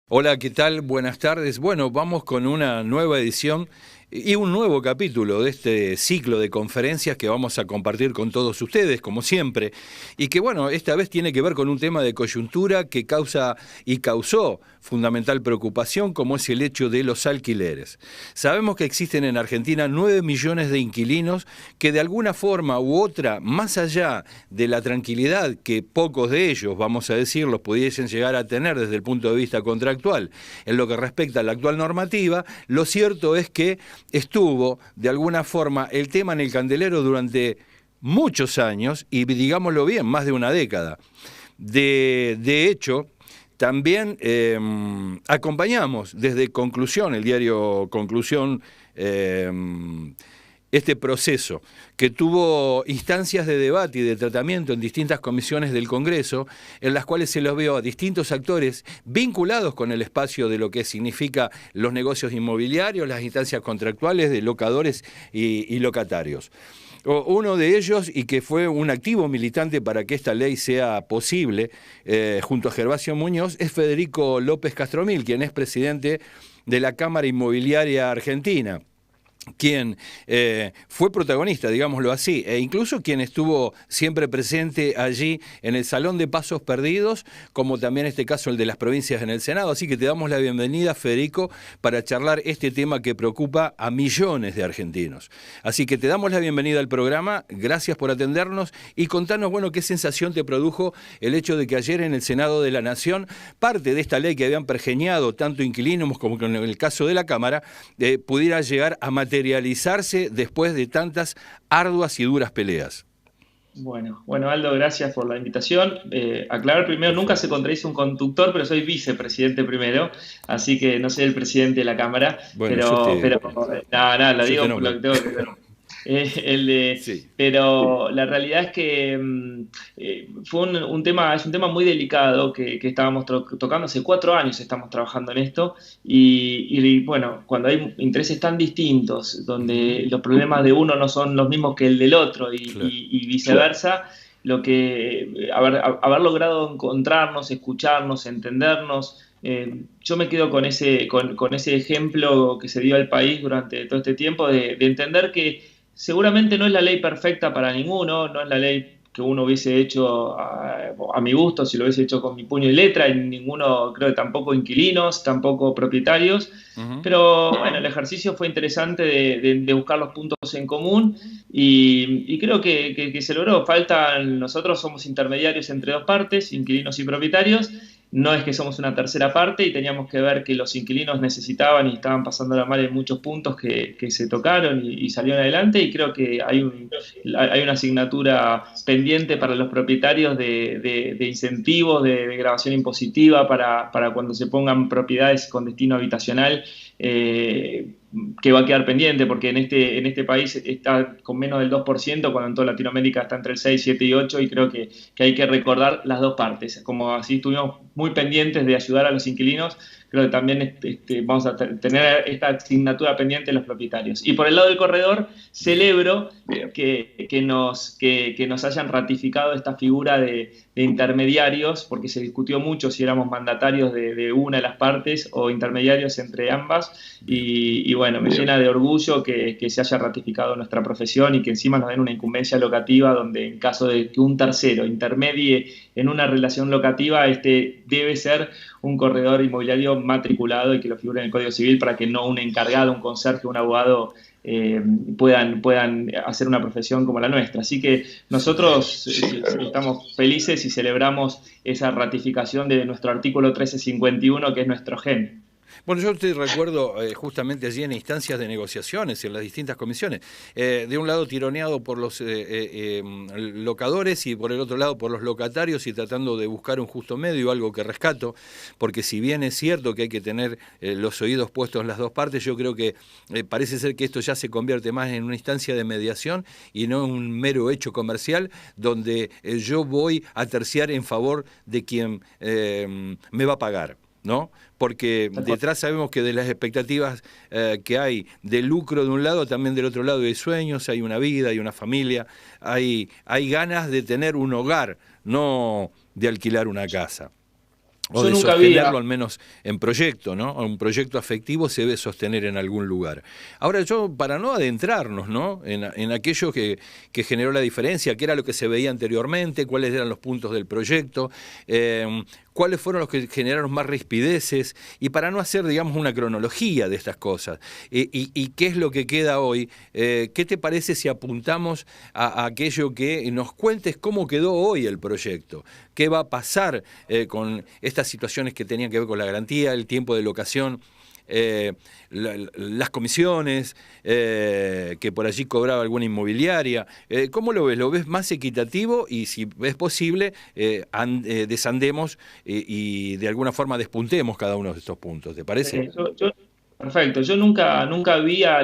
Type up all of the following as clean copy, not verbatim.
Hola, ¿qué tal? Buenas tardes. Bueno, vamos con una nueva edición y un nuevo capítulo de este ciclo de conferencias que vamos a compartir con todos ustedes, como siempre, y que, bueno, esta vez tiene que ver con un tema de coyuntura que causa y causó fundamental preocupación, como es el hecho de los alquileres. Sabemos que existen en Argentina 9 millones de inquilinos que de alguna forma u otra, más allá de la tranquilidad que pocos de ellos, vamos a decirlo, pudiesen llegar a tener desde el punto de vista contractual en lo que respecta a la actual normativa, lo cierto es que estuvo de alguna forma el tema en el candelero durante muchos años y, digámoslo bien, más de una década. De hecho, también acompañamos desde Conclusión, el diario Conclusión, este proceso que tuvo instancias de debate y de tratamiento en distintas comisiones del Congreso, en las cuales se los vio a distintos actores vinculados con el espacio de lo que significa los negocios inmobiliarios, las instancias contractuales de locadores y locatarios. Uno de ellos, y que fue un activo militante para que esta ley sea posible, junto a Gervasio Muñoz, es Federico López Castromil, quien es presidente de la Cámara Inmobiliaria Argentina, quien fue protagonista, digámoslo así, e incluso quien estuvo siempre presente allí en el Salón de Pasos Perdidos, como también en este caso el de las provincias en el Senado. Así que te damos la bienvenida, Federico, para charlar este tema que preocupa a millones de argentinos. Así que te damos la bienvenida al programa, gracias por atendernos y contanos, bueno, qué sensación te produjo el hecho de que ayer en el Senado de la Nación, parte de esta ley que habían pergeñado tanto inquilinos como en el caso de la Cámara, pudiera llegar a materializarse después de tantas arduas y duras peleas. Bueno, Aldo, gracias por la invitación. Aclarar primero, nunca se contradice un conductor, pero soy vicepresidente primero, así que no soy el presidente de la Cámara, Bueno, pero nada, lo yo te digo por lo nombro. que tengo que ver. Sí. Pero la realidad es que fue un tema, es un tema muy delicado que estábamos tocando hace 4 años, estamos trabajando en esto, y bueno, cuando hay intereses tan distintos, donde los problemas de uno no son los mismos que el del otro Claro. y viceversa, lo que haber logrado encontrarnos, escucharnos, entendernos. Yo me quedo con ese ejemplo que se dio al país durante todo este tiempo de entender que seguramente no es la ley perfecta para ninguno, no es la ley que uno hubiese hecho a mi gusto, si lo hubiese hecho con mi puño y letra, y ninguno, creo que tampoco inquilinos, tampoco propietarios, Ujú. pero bueno, el ejercicio fue interesante de buscar los puntos en común y creo que se logró. Nosotros somos intermediarios entre dos partes, inquilinos y propietarios. No es que somos una tercera parte y teníamos que ver que los inquilinos necesitaban y estaban pasando la mal en muchos puntos que se tocaron y salieron adelante, y creo que hay una asignatura pendiente para los propietarios de incentivos, de grabación impositiva para cuando se pongan propiedades con destino habitacional, que va a quedar pendiente porque en este país está con menos del 2%, cuando en toda Latinoamérica está entre el 6, 7 y 8, y creo que hay que recordar las dos partes. Como así estuvimos muy pendientes de ayudar a los inquilinos, creo que también vamos a tener esta asignatura pendiente de los propietarios. Y por el lado del corredor, Bien. celebro que nos hayan ratificado esta figura de intermediarios, porque se discutió mucho si éramos mandatarios de una de las partes o intermediarios entre ambas, Bien. y bueno, me llena de orgullo que se haya ratificado nuestra profesión y que encima nos den una incumbencia locativa donde en caso de que un tercero intermedie en una relación locativa, debe ser un corredor inmobiliario matriculado y que lo figure en el Código Civil, para que no un encargado, un conserje, un abogado puedan hacer una profesión como la nuestra. Así que Sí. nosotros estamos felices y celebramos esa ratificación de nuestro artículo 1351, que es nuestro gen. Bueno, yo te recuerdo justamente allí en instancias de negociaciones, en las distintas comisiones, de un lado tironeado por los locadores y por el otro lado por los locatarios, y tratando de buscar un justo medio, algo que rescato, porque si bien es cierto que hay que tener los oídos puestos en las dos partes, yo creo que parece ser que esto ya se convierte más en una instancia de mediación y no en un mero hecho comercial, donde yo voy a terciar en favor de quien me va a pagar, ¿no? Porque detrás sabemos que de las expectativas que hay de lucro de un lado, también del otro lado hay sueños, hay una vida, hay una familia, hay ganas de tener un hogar, no de alquilar una casa. O Yo de nunca vi sostenerlo al menos en proyecto, ¿no? Un proyecto afectivo se debe sostener en algún lugar. Ahora yo, para no adentrarnos, ¿no? en aquello que generó la diferencia, qué era lo que se veía anteriormente, cuáles eran los puntos del proyecto, cuáles fueron los que generaron más rispideces, y para no hacer, digamos, una cronología de estas cosas, y qué es lo que queda hoy, ¿qué te parece si apuntamos a aquello que nos cuentes cómo quedó hoy el proyecto? ¿Qué va a pasar con estas situaciones que tenían que ver con la garantía, el tiempo de locación, las comisiones que por allí cobraba alguna inmobiliaria? ¿Cómo lo ves? ¿Lo ves más equitativo? Y si es posible, desandemos y de alguna forma despuntemos cada uno de estos puntos. ¿Te parece? Perfecto, yo nunca vi a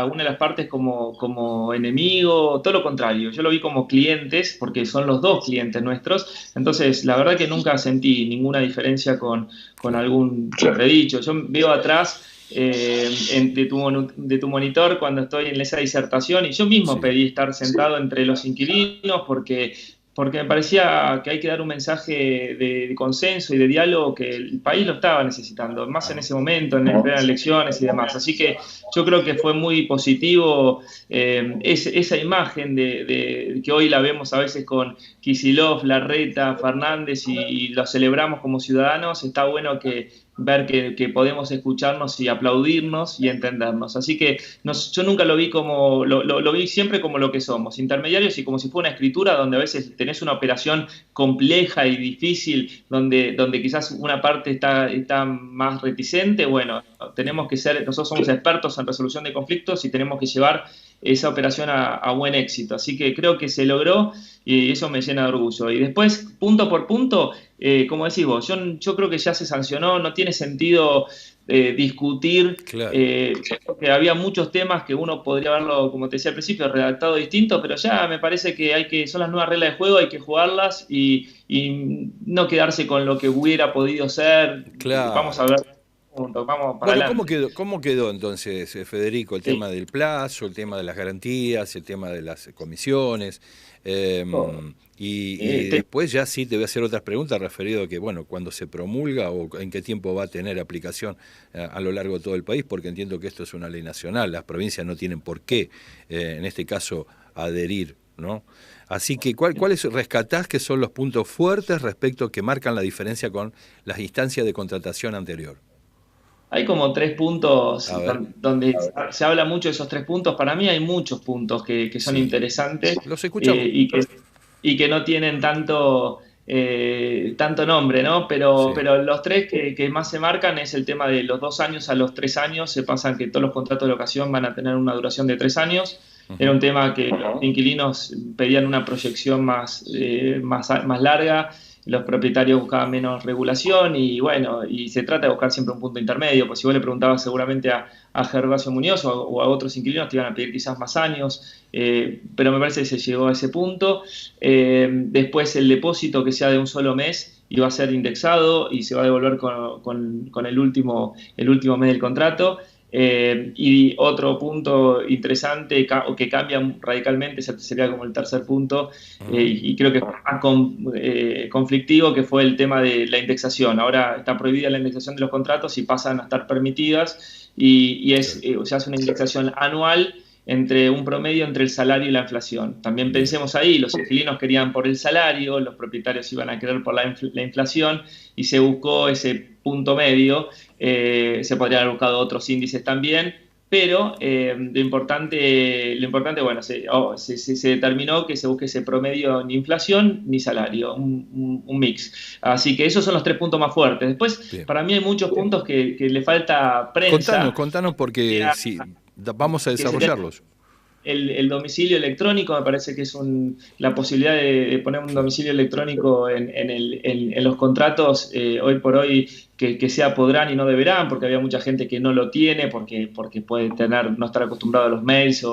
una de las partes como enemigo, todo lo contrario, yo lo vi como clientes, porque son los dos clientes nuestros, entonces la verdad que nunca sentí ninguna diferencia con algún predicho. Yo veo atrás de tu monitor cuando estoy en esa disertación y yo mismo Sí. pedí estar sentado entre los inquilinos porque me parecía que hay que dar un mensaje de consenso y de diálogo que el país lo estaba necesitando, más en ese momento, en las elecciones y demás. Así que yo creo que fue muy positivo esa imagen de que hoy la vemos a veces con Kicillof, Larreta, Fernández y lo celebramos como ciudadanos. Está bueno ver que podemos escucharnos y aplaudirnos y entendernos. Así que yo nunca lo vi lo vi siempre como lo que somos, intermediarios, y como si fuera una escritura donde a veces tenés una operación compleja y difícil, donde quizás una parte está más reticente. Bueno, nosotros somos expertos en resolución de conflictos y tenemos que llevar esa operación a buen éxito. Así que creo que se logró y eso me llena de orgullo. Y después, punto por punto, como decís vos, yo creo que ya se sancionó, no tiene sentido discutir. Claro. Creo que había muchos temas que uno podría haberlo, como te decía al principio, redactado distinto, pero ya me parece que son las nuevas reglas de juego, hay que jugarlas y no quedarse con lo que hubiera podido ser. Claro. Vamos a ver juntos, vamos para Bueno, adelante. cómo quedó entonces, Federico, el Sí. tema del plazo, el tema de las garantías, el tema de las comisiones? Eh, Oh, y te- después ya sí te voy a hacer otras preguntas referido a que, bueno, cuando se promulga o en qué tiempo va a tener aplicación a lo largo de todo el país, porque entiendo que esto es una ley nacional, las provincias no tienen por qué, en este caso, adherir, ¿no? Así que, ¿cuáles rescatás que son los puntos fuertes respecto que marcan la diferencia con las instancias de contratación anterior? Hay como tres puntos A ver, donde se habla mucho de esos tres puntos. Para mí hay muchos puntos que son sí. interesantes Los escuchamos. y que no tienen tanto nombre, ¿no? Sí. Pero los tres que más se marcan es el tema de los 2 años a los 3 años. Se pasan que todos los contratos de locación van a tener una duración de 3 años. Era Ujú. un tema que los inquilinos pedían una proyección más larga, los propietarios buscaban menos regulación y bueno, y se trata de buscar siempre un punto intermedio. Pues si vos le preguntabas seguramente a Gervasio Muñoz o a otros inquilinos, te iban a pedir quizás más años, pero me parece que se llegó a ese punto. Después el depósito que sea de un solo mes y va a ser indexado y se va a devolver con el último mes del contrato. Y otro punto interesante o que cambia radicalmente, ese sería como el tercer punto, Ujú. y creo que es más conflictivo, que fue el tema de la indexación. Ahora está prohibida la indexación de los contratos y pasan a estar permitidas Claro. se hace una indexación anual entre un promedio entre el salario y la inflación. También Bien. pensemos ahí, los inquilinos querían por el salario, los propietarios iban a querer por la inflación y se buscó ese punto medio. Se podrían haber buscado otros índices también, pero bueno, se determinó que se busque ese promedio ni inflación ni salario, un mix. Así que esos son los tres puntos más fuertes. Después, Bien. para mí hay muchos puntos que le falta prensa, Contanos porque sí, vamos a que sería desarrollarlos. el domicilio electrónico. Me parece que es la posibilidad de poner un Claro. domicilio electrónico en los contratos, hoy por hoy, que sea podrán y no deberán, porque había mucha gente que no lo tiene, porque puede no estar acostumbrado a los mails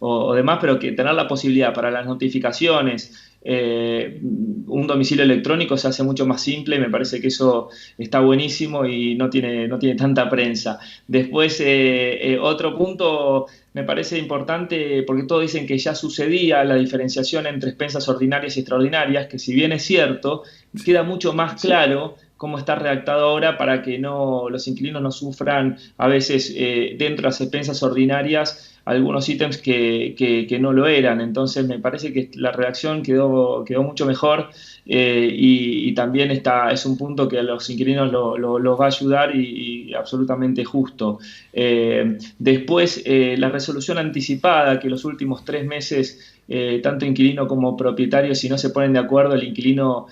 o demás, pero que tener la posibilidad para las notificaciones. Un domicilio electrónico se hace mucho más simple y me parece que eso está buenísimo y no tiene tanta prensa. Después, otro punto me parece importante, porque todos dicen que ya sucedía la diferenciación entre expensas ordinarias y extraordinarias, que si bien es cierto, Sí. queda mucho más claro cómo está redactado ahora para que los inquilinos no sufran a veces dentro de las expensas ordinarias algunos ítems que no lo eran. Entonces me parece que la redacción quedó mucho mejor, y también es un punto que a los inquilinos los va a ayudar, y absolutamente justo. Después, la resolución anticipada, que los últimos 3 meses tanto inquilino como propietario, si no se ponen de acuerdo, el inquilino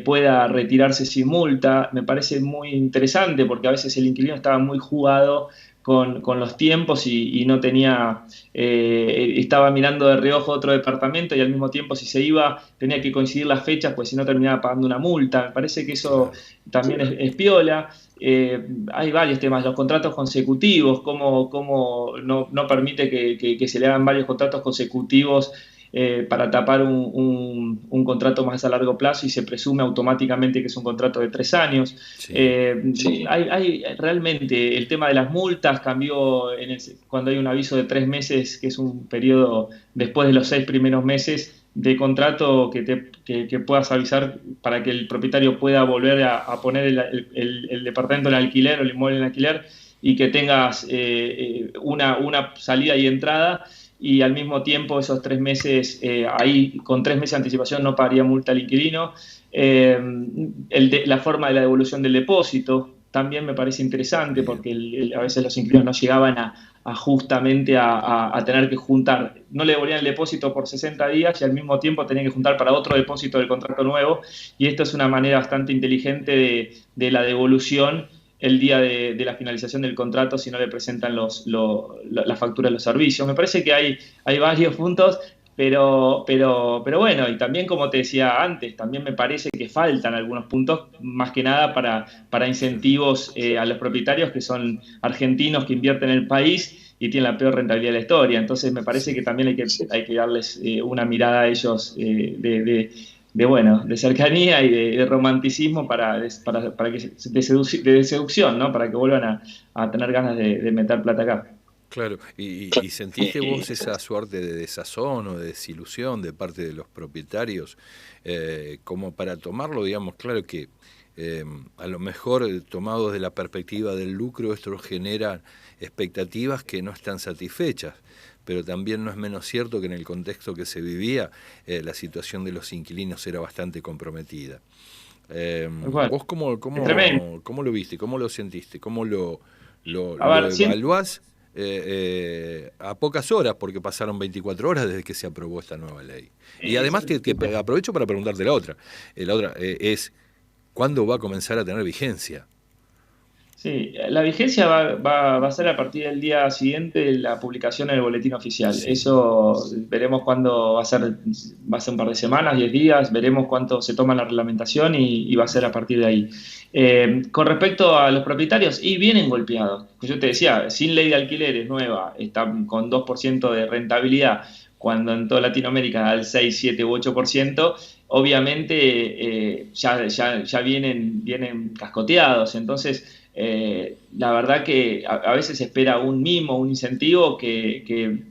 pueda retirarse sin multa, me parece muy interesante, porque a veces el inquilino estaba muy jugado con los tiempos, y no tenía, estaba mirando de reojo otro departamento, y al mismo tiempo, si se iba, tenía que coincidir las fechas, pues si no terminaba pagando una multa. Me parece que eso también es piola. Hay varios temas, los contratos consecutivos, cómo no permite que se le hagan varios contratos consecutivos para tapar un contrato más a largo plazo, y se presume automáticamente que es un contrato de 3 años. Sí. Hay realmente el tema de las multas cambió cuando hay un aviso de 3 meses, que es un periodo después de los 6 primeros meses de contrato, que puedas avisar para que el propietario pueda volver a poner el departamento en alquiler o el inmueble en alquiler, y que tengas una salida y entrada, y al mismo tiempo esos 3 meses, ahí con 3 meses de anticipación no pagaría multa al inquilino. La forma de la devolución del depósito también me parece interesante, porque a veces los inquilinos no llegaban justamente a tener que juntar, no le devolvían el depósito por 60 días, y al mismo tiempo tenían que juntar para otro depósito del contrato nuevo, y esto es una manera bastante inteligente de la devolución el día de la finalización del contrato, si no le presentan las facturas de los servicios. Me parece que hay varios puntos, pero bueno, y también, como te decía antes, también me parece que faltan algunos puntos, más que nada para incentivos a los propietarios, que son argentinos, que invierten en el país y tienen la peor rentabilidad de la historia. Entonces me parece que también hay que darles una mirada a ellos de cercanía y de romanticismo, para que de seducción, ¿no? Para que vuelvan a tener ganas de meter plata acá. Claro, y sentiste vos esa suerte de desazón o de desilusión de parte de los propietarios, como para tomarlo, digamos, claro que a lo mejor tomado desde la perspectiva del lucro, esto genera expectativas que no están satisfechas, pero también no es menos cierto que en el contexto que se vivía, la situación de los inquilinos era bastante comprometida. ¿Vos cómo lo viste, cómo lo sentiste, cómo lo evaluás? A pocas horas, porque pasaron 24 horas desde que se aprobó esta nueva ley. Y además aprovecho para preguntarte la otra. Es, ¿cuándo va a comenzar a tener vigencia? Sí, la vigencia va a ser a partir del día siguiente de la publicación en el boletín oficial. Sí. Eso veremos cuándo va a ser un par de semanas, 10 días, veremos cuánto se toma la reglamentación, y va a ser a partir de ahí. Con respecto a los propietarios, y vienen golpeados. Yo te decía, sin ley de alquileres nueva, están con 2% de rentabilidad, cuando en toda Latinoamérica da el 6, 7 u 8%, obviamente ya vienen cascoteados. Entonces, la verdad que a veces se espera un mimo, un incentivo que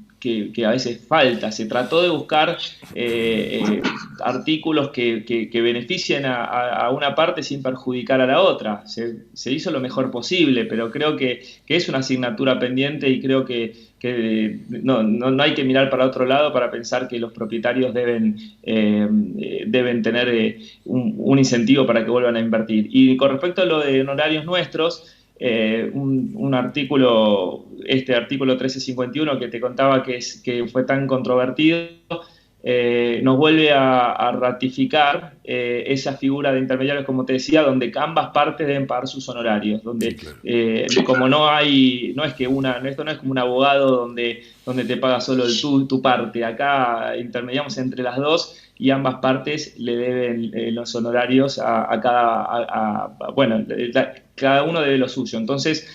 a veces falta. Se trató de buscar artículos que beneficien a una parte sin perjudicar a la otra. Se hizo lo mejor posible, pero creo que es una asignatura pendiente, y creo que no hay que mirar para otro lado para pensar que los propietarios deben tener un incentivo para que vuelvan a invertir. Y con respecto a lo de honorarios nuestros, un artículo, este artículo 1351 que te contaba que fue tan controvertido, nos vuelve a ratificar esa figura de intermediarios, como te decía, donde ambas partes deben pagar sus honorarios, donde Sí, claro. como esto no es como un abogado donde te paga solo tu parte. Acá intermediamos entre las dos, y ambas partes le deben los honorarios a cada uno debe lo suyo. Entonces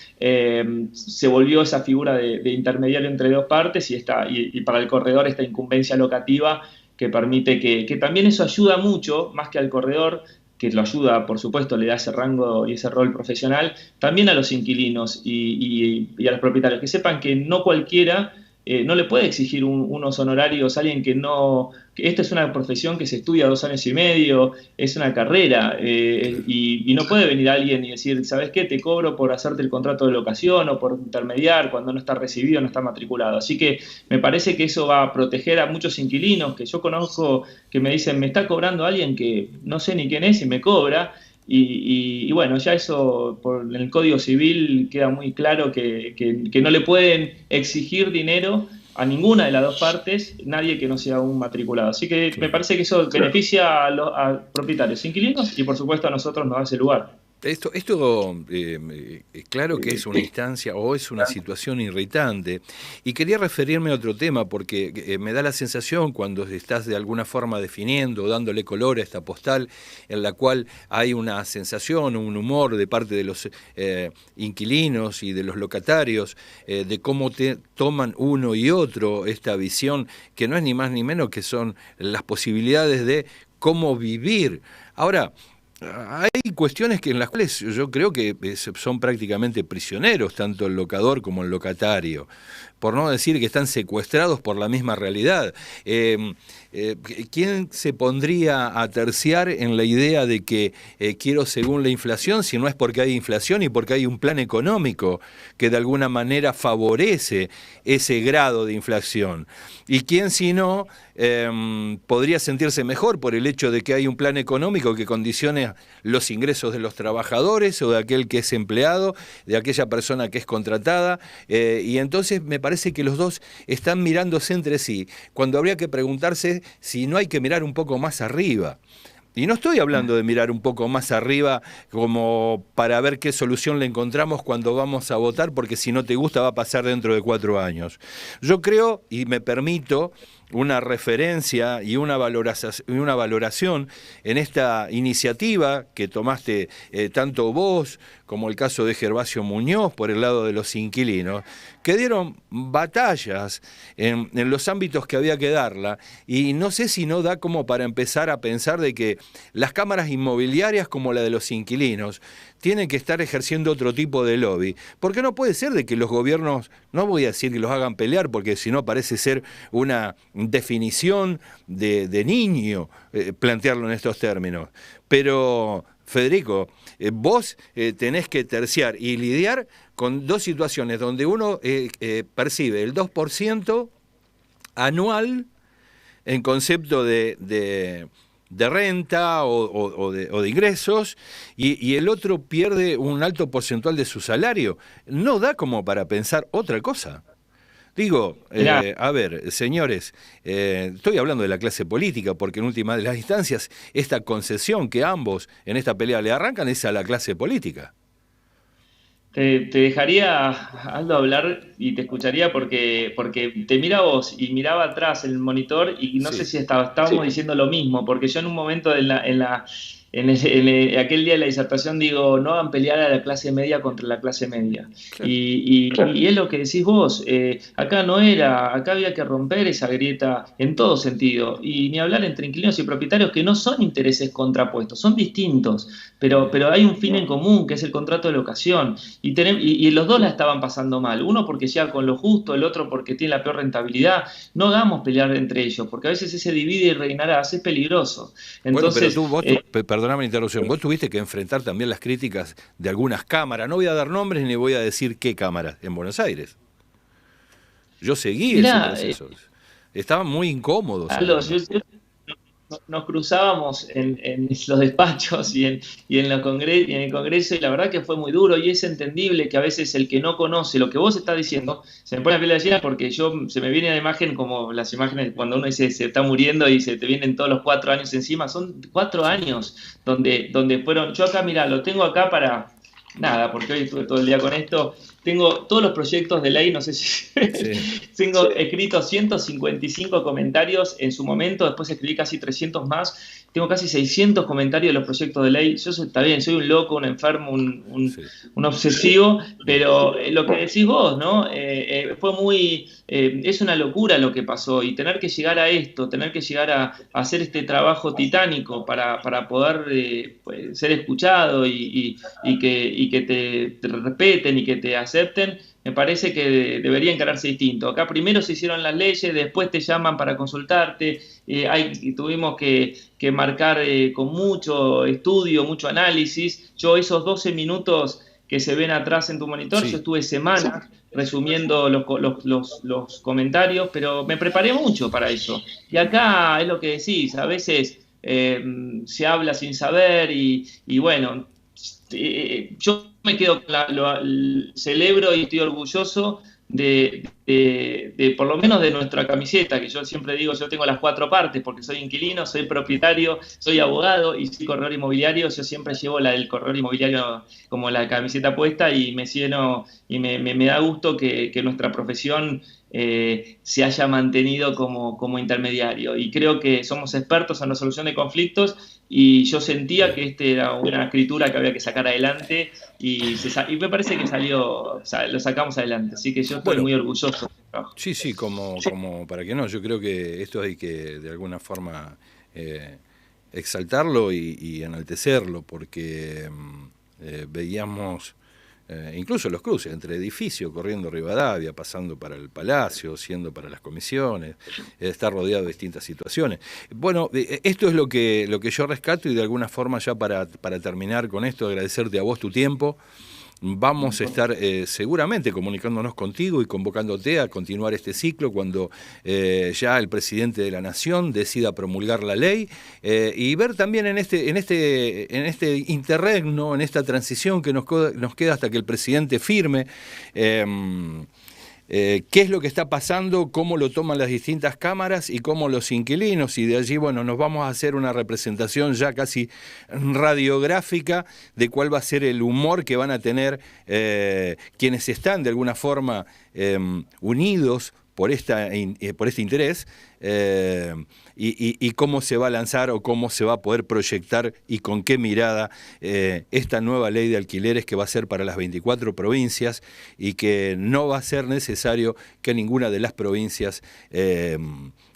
se volvió esa figura de intermediario entre dos partes, y para el corredor esta incumbencia locativa que permite que también eso ayuda mucho, más que al corredor, que lo ayuda, por supuesto, le da ese rango y ese rol profesional, también a los inquilinos y a los propietarios, que sepan que no cualquiera no le puede exigir unos honorarios a alguien que no... que esta es una profesión que se estudia 2 años y medio, es una carrera, y no puede venir alguien y decir, ¿sabes qué? Te cobro por hacerte el contrato de locación o por intermediar cuando no está recibido, no está matriculado. Así que me parece que eso va a proteger a muchos inquilinos que yo conozco que me dicen, me está cobrando alguien que no sé ni quién es y me cobra. Y bueno, ya eso por el Código Civil queda muy claro que no le pueden exigir dinero a ninguna de las dos partes, nadie que no sea un matriculado. Así que me parece que eso beneficia a propietarios, inquilinos y por supuesto a nosotros nos hace lugar. Esto claro que es una instancia o es una situación irritante. Y quería referirme a otro tema porque me da la sensación cuando estás de alguna forma definiendo o dándole color a esta postal en la cual hay una sensación o un humor de parte de los inquilinos y de los locatarios de cómo toman uno y otro esta visión que no es ni más ni menos que son las posibilidades de cómo vivir. Ahora, hay cuestiones en las cuales yo creo que son prácticamente prisioneros, tanto el locador como el locatario, por no decir que están secuestrados por la misma realidad. ¿Quién se pondría a terciar en la idea de que quiero según la inflación, si no es porque hay inflación y porque hay un plan económico que de alguna manera favorece ese grado de inflación? ¿Y quién si no podría sentirse mejor por el hecho de que hay un plan económico que condicione los ingresos de los trabajadores o de aquel que es empleado, de aquella persona que es contratada? Y entonces me parece que los dos están mirándose entre sí, cuando habría que preguntarse si no hay que mirar un poco más arriba. Y no estoy hablando de mirar un poco más arriba como para ver qué solución le encontramos cuando vamos a votar, porque si no te gusta va a pasar dentro de 4 años. Yo creo, y me permito, una referencia y una valoración en esta iniciativa que tomaste tanto vos como el caso de Gervasio Muñoz por el lado de los inquilinos, que dieron batallas en los ámbitos que había que darla, y no sé si no da como para empezar a pensar de que las cámaras inmobiliarias como la de los inquilinos tienen que estar ejerciendo otro tipo de lobby, porque no puede ser de que los gobiernos, no voy a decir que los hagan pelear, porque si no parece ser una definición de niño plantearlo en estos términos, pero Federico, vos tenés que terciar y lidiar con dos situaciones donde uno percibe el 2% anual en concepto de renta o de ingresos, y el otro pierde un alto porcentual de su salario. No da como para pensar otra cosa. Digo, a ver, señores, estoy hablando de la clase política, porque en última de las instancias, esta concesión que ambos en esta pelea le arrancan es a la clase política. Te dejaría, Aldo, hablar y te escucharía porque te mira a vos y miraba atrás el monitor y no sé Sí, si estábamos diciendo lo mismo, porque yo en un momento aquel día de la disertación digo, no hagan pelear a la clase media contra la clase media. claro. Y es lo que decís vos, acá había que romper esa grieta en todo sentido, y ni hablar entre inquilinos y propietarios que no son intereses contrapuestos, son distintos, pero hay un fin en común que es el contrato de locación. Y los dos la estaban pasando mal, uno porque llega con lo justo, el otro porque tiene la peor rentabilidad. No hagamos pelear entre ellos, porque a veces ese divide y reinarás es peligroso. Bueno, pero Entonces, perdóname la interrupción, vos tuviste que enfrentar también las críticas de algunas cámaras. No voy a dar nombres ni voy a decir qué cámaras en Buenos Aires. Yo seguí ese mirá, proceso. Estaban muy incómodos Aldo, algunos. nos cruzábamos en los despachos y en el Congreso, y la verdad que fue muy duro, y es entendible que a veces el que no conoce lo que vos estás diciendo, se me pone la piel de gallina porque se me viene la imagen como las imágenes cuando uno dice se está muriendo y se te vienen todos los 4 años encima. Son 4 años donde fueron, yo acá, mirá, lo tengo acá para nada, porque hoy estuve todo el día con esto. Tengo todos los proyectos de ley, no sé si Sí. tengo escritos 155 comentarios en su momento, después escribí casi 300 más, tengo casi 600 comentarios de los proyectos de ley. Está bien, soy un loco, un enfermo, Sí. un obsesivo, pero lo que decís vos, ¿no? Fue es una locura lo que pasó, y tener que llegar a esto, tener que llegar a hacer este trabajo titánico para poder pues, ser escuchado y que te respeten y que te acepten, me parece que debería encararse distinto. Acá primero se hicieron las leyes, después te llaman para consultarte, tuvimos que marcar con mucho estudio, mucho análisis. Yo esos 12 minutos que se ven atrás en tu monitor, Sí. yo estuve semanas resumiendo los comentarios, pero me preparé mucho para eso. Y acá es lo que decís, a veces se habla sin saber y bueno, yo me quedo con celebro y estoy orgulloso de por lo menos de nuestra camiseta, que yo siempre digo, yo tengo las 4 partes, porque soy inquilino, soy propietario, soy abogado y soy corredor inmobiliario. Yo siempre llevo la del corredor inmobiliario como la camiseta puesta y me lleno y me da gusto que nuestra profesión se haya mantenido como intermediario. Y creo que somos expertos en resolución de conflictos y yo sentía que era una escritura que había que sacar adelante y me parece que lo sacamos adelante. Así que yo estoy muy orgulloso del trabajo. Sí, como para que no, yo creo que esto hay que de alguna forma exaltarlo y enaltecerlo, porque veíamos incluso los cruces entre edificios, corriendo Rivadavia, pasando para el Palacio, siendo para las comisiones, estar rodeado de distintas situaciones. Bueno, esto es lo que yo rescato y de alguna forma ya para terminar con esto, agradecerte a vos tu tiempo. Vamos a estar seguramente comunicándonos contigo y convocándote a continuar este ciclo cuando ya el presidente de la Nación decida promulgar la ley y ver también en este interregno, en esta transición que nos queda hasta que el presidente firme, qué es lo que está pasando, cómo lo toman las distintas cámaras y cómo los inquilinos, y de allí, bueno, nos vamos a hacer una representación ya casi radiográfica de cuál va a ser el humor que van a tener quienes están de alguna forma unidos por este interés y cómo se va a lanzar o cómo se va a poder proyectar y con qué mirada esta nueva ley de alquileres que va a ser para las 24 provincias y que no va a ser necesario que ninguna de las provincias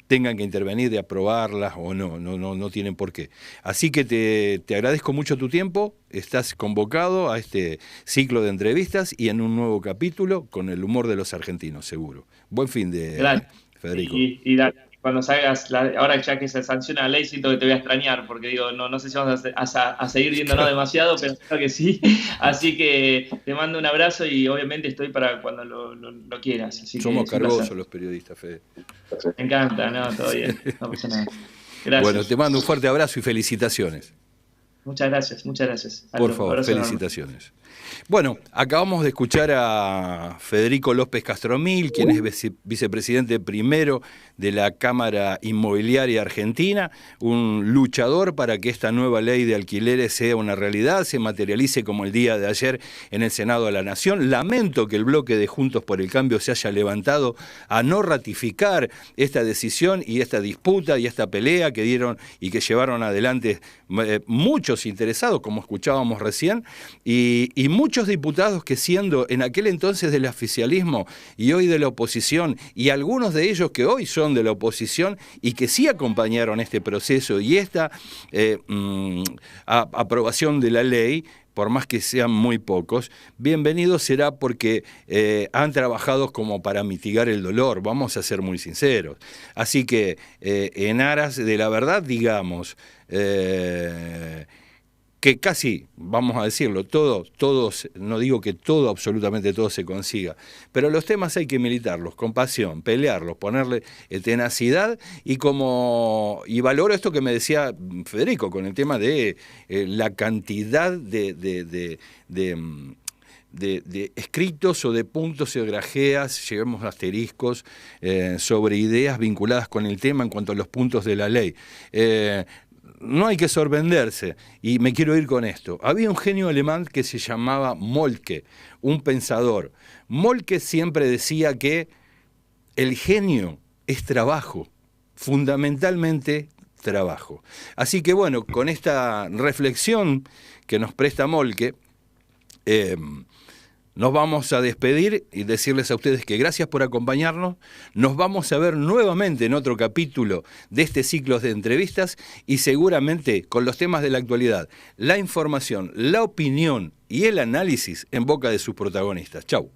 tengan que intervenir de aprobarlas o no tienen por qué. Así que te agradezco mucho tu tiempo, estás convocado a este ciclo de entrevistas y en un nuevo capítulo con el humor de los argentinos, seguro. Buen fin de Federico. Y cuando salgas, ahora ya que se sanciona la ley, siento que te voy a extrañar, porque digo, no sé si vamos a seguir viéndonos demasiado, pero creo que sí. Así que te mando un abrazo y obviamente estoy para cuando lo quieras. Así Somos cargosos los periodistas, Fede. Me encanta, todo bien, no pasa nada. Gracias. Bueno, te mando un fuerte abrazo y felicitaciones. Muchas gracias. Por favor, felicitaciones. Bueno, acabamos de escuchar a Federico López Castromil, quien es vicepresidente primero de la Cámara Inmobiliaria Argentina, un luchador para que esta nueva ley de alquileres sea una realidad, se materialice como el día de ayer en el Senado de la Nación. Lamento que el bloque de Juntos por el Cambio se haya levantado a no ratificar esta decisión y esta disputa y esta pelea que dieron y que llevaron adelante muchos interesados, como escuchábamos recién, y muchos diputados que siendo en aquel entonces del oficialismo y hoy de la oposición, y algunos de ellos que hoy son de la oposición y que sí acompañaron este proceso y esta aprobación de la ley, por más que sean muy pocos, bienvenido será porque han trabajado como para mitigar el dolor, vamos a ser muy sinceros. Así que en aras de la verdad, digamos, que casi, vamos a decirlo, todos, no digo que todo, absolutamente todo se consiga, pero los temas hay que militarlos con pasión, pelearlos, ponerle tenacidad y valoro esto que me decía Federico con el tema de la cantidad de escritos o de puntos o grajeas, llevemos asteriscos, sobre ideas vinculadas con el tema en cuanto a los puntos de la ley. No hay que sorprenderse, y me quiero ir con esto. Había un genio alemán que se llamaba Moltke, un pensador. Moltke siempre decía que el genio es trabajo, fundamentalmente trabajo. Así que bueno, con esta reflexión que nos presta Moltke, nos vamos a despedir y decirles a ustedes que gracias por acompañarnos. Nos vamos a ver nuevamente en otro capítulo de este ciclo de entrevistas y seguramente con los temas de la actualidad, la información, la opinión y el análisis en boca de sus protagonistas. Chau.